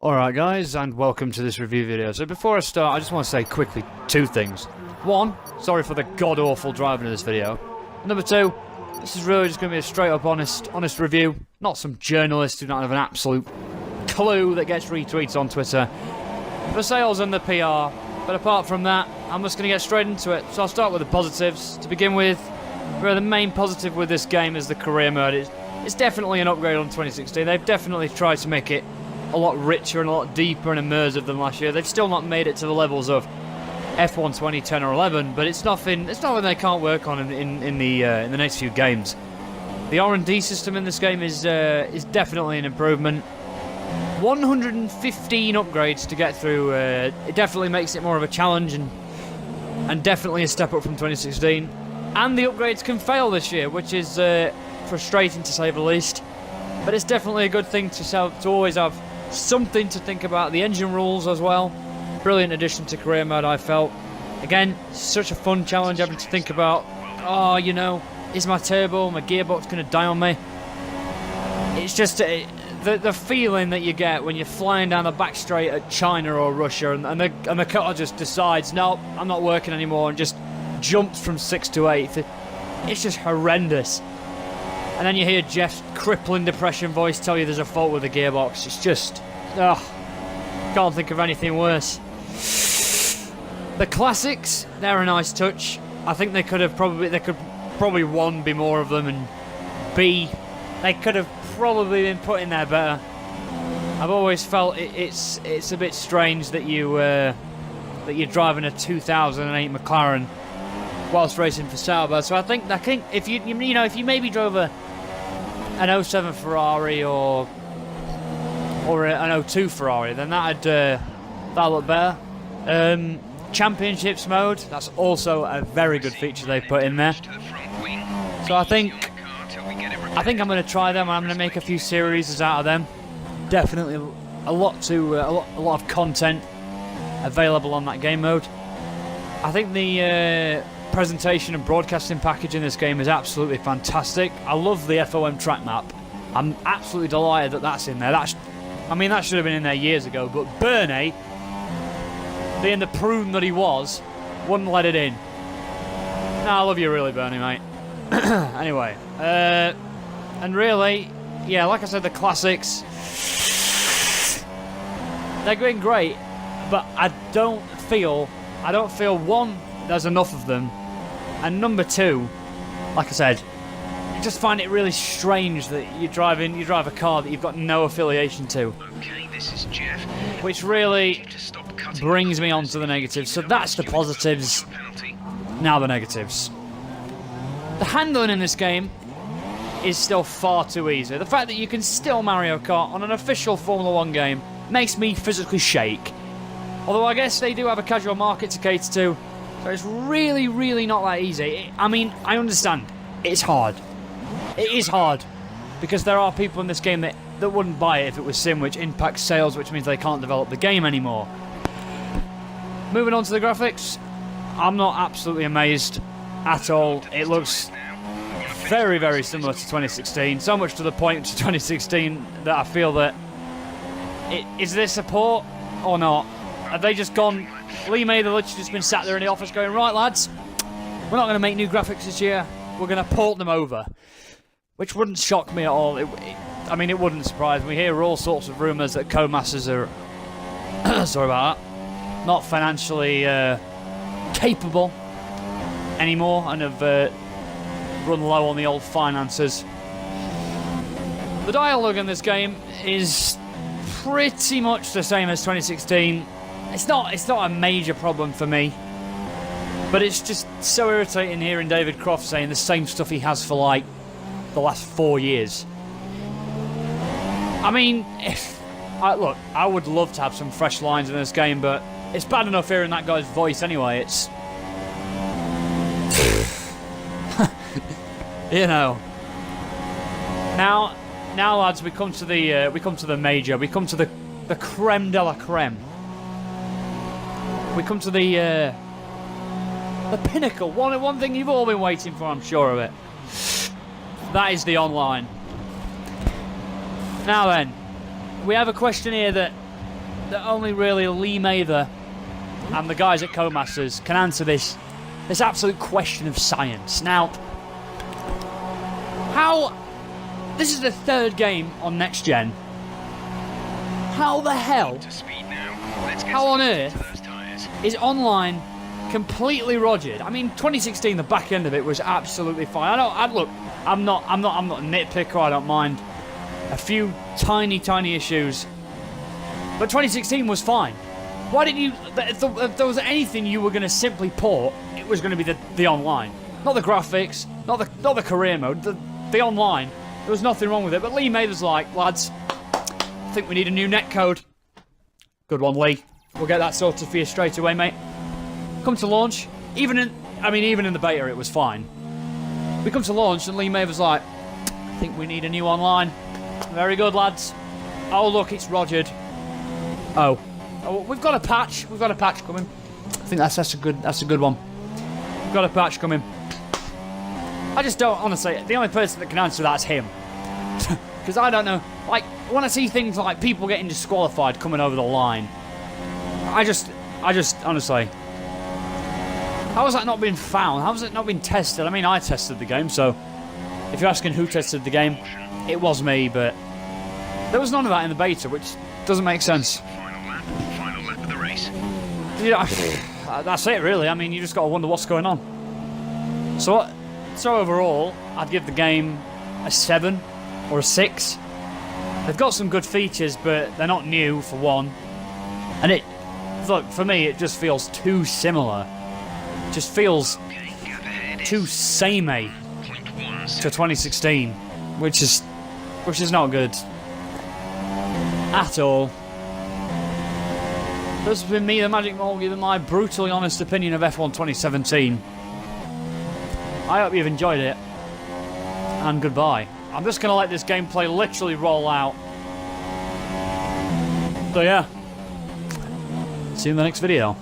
Alright guys, and welcome to this review video. So before I start, I just want to say quickly two things. One, sorry for the god-awful driving of this video. And number two, this is really just going to be a straight-up honest review. Not some journalist who don't have an absolute clue that gets retweets on Twitter. The sales and the PR. But apart from that, I'm just going to get straight into it. So I'll start with the positives. To begin with, the main positive with this game is the career mode. It's definitely an upgrade on 2016. They've definitely tried to make it a lot richer and a lot deeper and immersive than last year. They've still not made it to the levels of F1 2010 or 11, but it's nothing they can't work on in the next few games. The R&D system in this game is definitely an improvement. 115 upgrades to get through. It definitely makes it more of a challenge and definitely a step up from 2016. And the upgrades can fail this year, which is frustrating to say the least. But it's definitely a good thing to always have something to think about. The engine rules as well. Brilliant addition to career mode, I felt. Again, such a fun challenge having to think about, oh, you know, is my turbo, my gearbox going to die on me? It's just the feeling that you get when you're flying down the back straight at China or Russia and the car just decides, no, I'm not working anymore, and just jumps from 6th to 8th. It's just horrendous. And then you hear Jeff's crippling depression voice tell you there's a fault with the gearbox. It's just, can't think of anything worse. The classics, they're a nice touch. I think they could probably one, be more of them, and B, they could have probably been put in there better. I've always felt it's a bit strange that you're driving a 2008 McLaren whilst racing for Sauber. So I think if you maybe drove an 07 Ferrari or an 02 Ferrari, then that'd look better. Championships mode, that's also a very good feature they put in there. So I think I'm going to try them. I'm going to make a few series out of them. Definitely a lot of content available on that game mode. I think the presentation and broadcasting package in this game is absolutely fantastic. I love the FOM track map. I'm absolutely delighted that that's in there. That should have been in there years ago, but Bernie, being the prune that he was, wouldn't let it in. No, I love you really, Bernie, mate. Anyway, and really, yeah, like I said, the classics, they're going great, but I don't feel one, there's enough of them, and number two, like I said, I just find it really strange that you drive a car that you've got no affiliation to. Okay, this is Jeff. Which really brings me on to the negatives. So that's the positives. Now the negatives. The handling in this game is still far too easy. The fact that you can still Mario Kart on an official Formula 1 game makes me physically shake. Although I guess they do have a casual market to cater to, so it's really, really not that easy. I mean, I understand. It's hard. It is hard. Because there are people in this game that wouldn't buy it if it was sim, which impacts sales, which means they can't develop the game anymore. Moving on to the graphics, I'm not absolutely amazed at all. It looks very, very similar to 2016. So much to the point to 2016 that I feel that... Is this a port or not? Have they just gone... Lee May, they've literally just been sat there in the office going, right lads, we're not going to make new graphics this year, we're going to port them over. Which wouldn't shock me at all. I mean, it wouldn't surprise me. We hear all sorts of rumours that Codemasters are... sorry about that. Not financially capable anymore and have run low on the old finances. The dialogue in this game is pretty much the same as 2016. It's not a major problem for me, but it's just so irritating hearing David Croft saying the same stuff he has for like the last 4 years. I mean, look, I would love to have some fresh lines in this game, but it's bad enough hearing that guy's voice anyway. It's you know. Now, lads, we come to the major. We come to the creme de la creme. We come to the pinnacle. One thing you've all been waiting for, I'm sure of it. That is the online. Now then, we have a question here that that only really Lee Mather and the guys at Codemasters can answer this absolute question of science. Now, this is the third game on Next Gen. How the hell, how on earth is online completely rogered? I mean, 2016, the back end of it was absolutely fine. Look, I'm not a nitpicker. I don't mind a few tiny issues, but 2016 was fine. Why didn't you? If there was anything you were going to simply port, it was going to be the online, not the graphics, not the career mode, the online. There was nothing wrong with it. But Lee Mather's like, lads, I think we need a new netcode. Good one, Lee. We'll get that sorted for you straight away, mate. Come to launch. Even in the beta, it was fine. We come to launch, and Lee Mather's like, I think we need a new online. Very good, lads. Oh, look, it's rogered. Oh, we've got a patch. We've got a patch coming. I think that's a good one. We've got a patch coming. I just don't, honestly, the only person that can answer that is him. Because I don't know, like, when I see things like people getting disqualified coming over the line, I just, honestly, how has that not been found? How has it not been tested? I mean, I tested the game, so if you're asking who tested the game, it was me, but there was none of that in the beta, which doesn't make sense. Final lap of the race. Yeah, that's it, really. I mean, you just got to wonder what's going on. So overall, I'd give the game a 7 or a 6. They've got some good features, but they're not new, for one. And look, for me, it just feels too similar. It just feels too samey to 2016, which is not good at all. This has been me, the Magic Mole, giving my brutally honest opinion of F1 2017. I hope you've enjoyed it, and goodbye. I'm just going to let this gameplay literally roll out. So yeah, see you in the next video.